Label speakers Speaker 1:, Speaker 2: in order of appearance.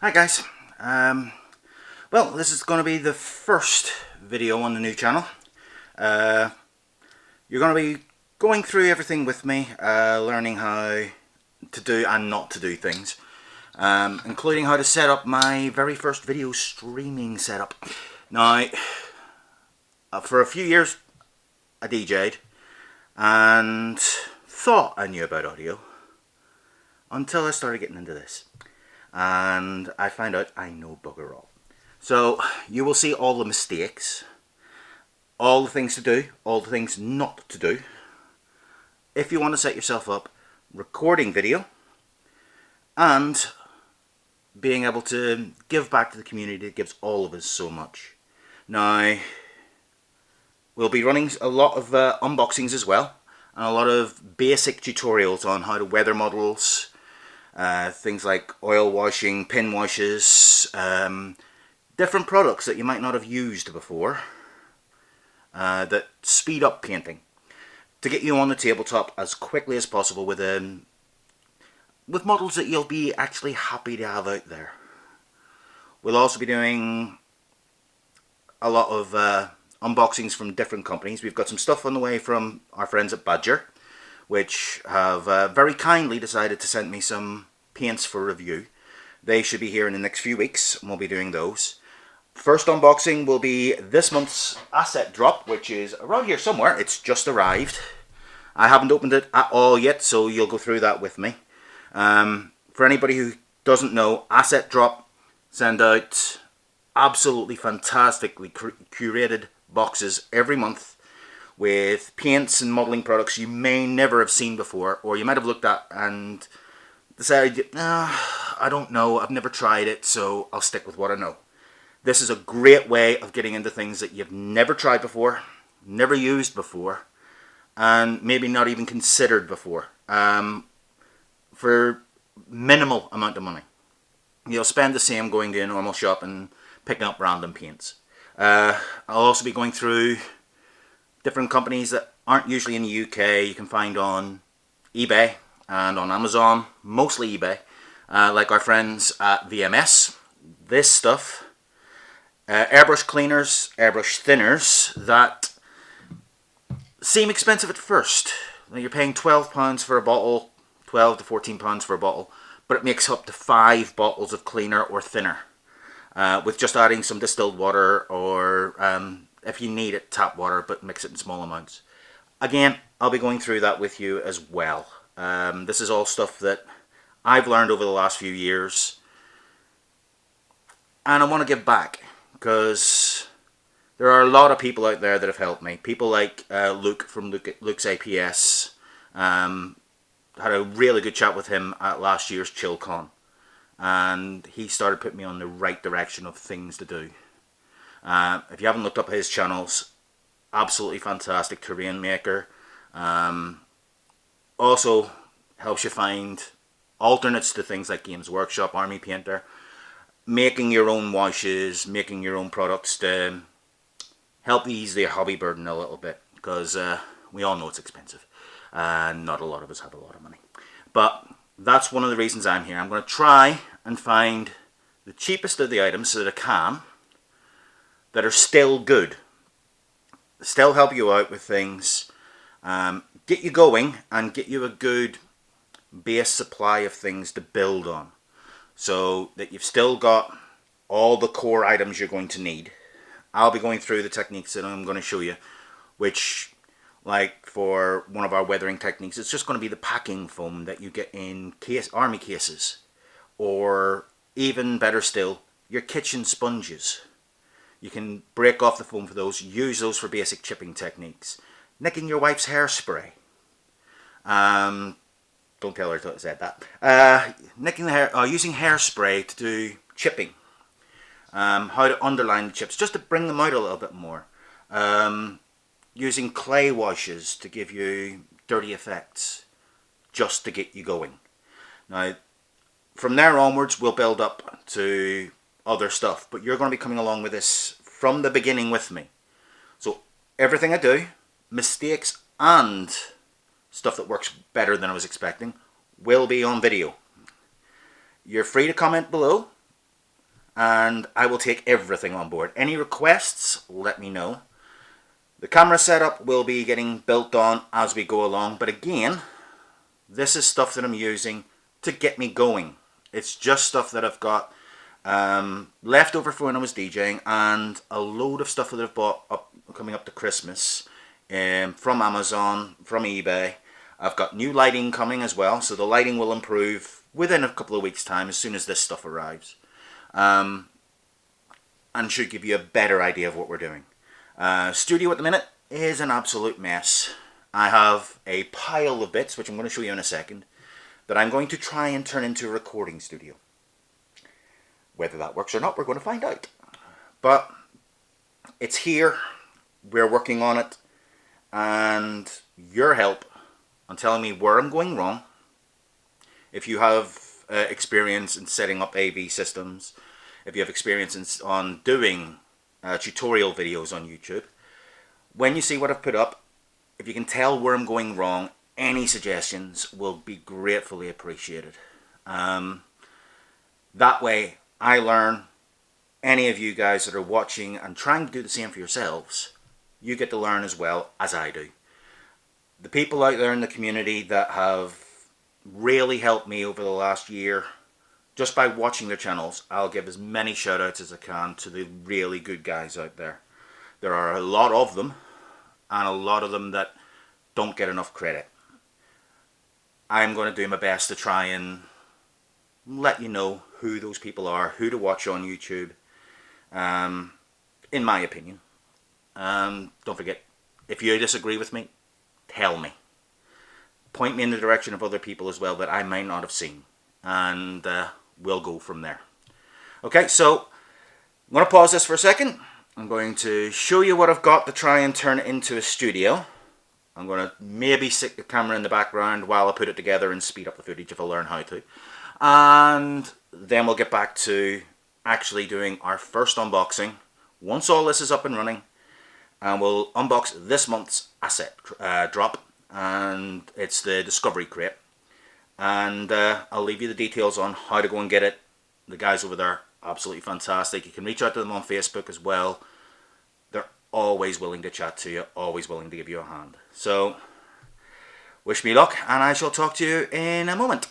Speaker 1: Hi guys. Well, this is going to be the first video on the new channel. You're going to be going through everything with me, learning how to do and not to do things, including how to set up my very first video streaming setup. Now, for a few years I DJ'd and thought I knew about audio until I started getting into this. And I find out I know bugger all. So you will see all the mistakes, all the things to do, all the things not to do. If you want to set yourself up recording video and being able to give back to the community that gives all of us so much. Now, we'll be running a lot of unboxings as well, and a lot of basic tutorials on how to weather models, things like oil washing, pin washes, different products that you might not have used before that speed up painting to get you on the tabletop as quickly as possible with models that you'll be actually happy to have out there. We'll also be doing a lot of unboxings from different companies. We've got some stuff on the way from our friends at Badger, which have very kindly decided to send me some paints for review. They should be here in the next few weeks, and we'll be doing those. First unboxing will be this month's asset drop, which is around here somewhere. It's just arrived. I haven't opened it at all yet, so you'll go through that with me. For anybody who doesn't know, asset drop send out absolutely fantastically curated boxes every month with paints and modelling products you may never have seen before, or you might have looked at and decided, I don't know, I've never tried it, so I'll stick with what I know. This is a great way of getting into things that you've never tried before, never used before, and maybe not even considered before, for minimal amount of money. You'll spend the same going to a normal shop and picking up random paints. I'll also be going through different companies that aren't usually in the UK. You can find on eBay and on Amazon, mostly eBay, like our friends at VMS. This stuff, airbrush cleaners, airbrush thinners that seem expensive at first. You're paying £12 for a bottle, £12 to £14 for a bottle, but it makes up to 5 bottles of cleaner or thinner, with just adding some distilled water or if you need it, tap water, but mix it in small amounts. Again, I'll be going through that with you as well. This is all stuff that I've learned over the last few years, and I want to give back, because there are a lot of people out there that have helped me. People like Luke from Luke's APS. Had a really good chat with him at last year's ChillCon, and he started putting me on the right direction of things to do. If you haven't looked up his channels, absolutely fantastic terrain maker. Also helps you find alternates to things like Games Workshop, Army Painter, making your own washes, making your own products to help ease the hobby burden a little bit, because we all know it's expensive and not a lot of us have a lot of money. But that's one of the reasons I'm here. I'm going to try and find the cheapest of the items that I can that are still good, still help you out with things, get you going and get you a good base supply of things to build on, so that you've still got all the core items you're going to need. I'll be going through the techniques that I'm going to show you, which, like for one of our weathering techniques, it's just going to be the packing foam that you get in army cases, or even better still, your kitchen sponges. You can break off the foam for those, use those for basic chipping techniques. Nicking your wife's hairspray. Don't tell her I said that. Nicking the hair, using hairspray to do chipping. How to underline the chips, just to bring them out a little bit more. Using clay washes to give you dirty effects, just to get you going. Now, from there onwards, we'll build up to other stuff, but you're going to be coming along with this from the beginning with me. So everything I do, mistakes and stuff that works better than I was expecting, will be on video. You're free to comment below. and I will take everything on board. Any requests, let me know. The camera setup will be getting built on as we go along, but again, this is stuff that I'm using to get me going. It's just stuff that I've got left over from when I was DJing, and a load of stuff that I've bought coming up to Christmas from Amazon, from eBay. I've got new lighting coming as well, so the lighting will improve within a couple of weeks' time as soon as this stuff arrives. And should give you a better idea of what we're doing. Studio at the minute is an absolute mess. I have a pile of bits, which I'm going to show you in a second, that I'm going to try and turn into a recording studio. Whether that works or not, we're going to find out. But it's here, we're working on it, and your help on telling me where I'm going wrong. If you have experience in setting up AV systems, if you have experience on doing tutorial videos on YouTube, when you see what I've put up, if you can tell where I'm going wrong, any suggestions will be gratefully appreciated. That way I learn. Any of you guys that are watching and trying to do the same for yourselves, you get to learn as well as I do. The people out there in the community that have really helped me over the last year, just by watching their channels, I'll give as many shout outs as I can to the really good guys out there. There are a lot of them, and a lot of them that don't get enough credit. I'm going to do my best to try and let you know who those people are, who to watch on YouTube, in my opinion. Don't forget, if you disagree with me, tell me. Point me in the direction of other people as well that I might not have seen, and we'll go from there. Okay, so I'm going to pause this for a second. I'm going to show you what I've got to try and turn it into a studio. I'm going to maybe stick the camera in the background while I put it together and speed up the footage if I learn how to. And then we'll get back to actually doing our first unboxing once all this is up and running, and we'll unbox this month's asset drop, and it's the Discovery Crate. And I'll leave you the details on how to go and get it. The guys over there, absolutely fantastic. You can reach out to them on Facebook as well. They're always willing to chat to you, always willing to give you a hand. So, wish me luck, and I shall talk to you in a moment.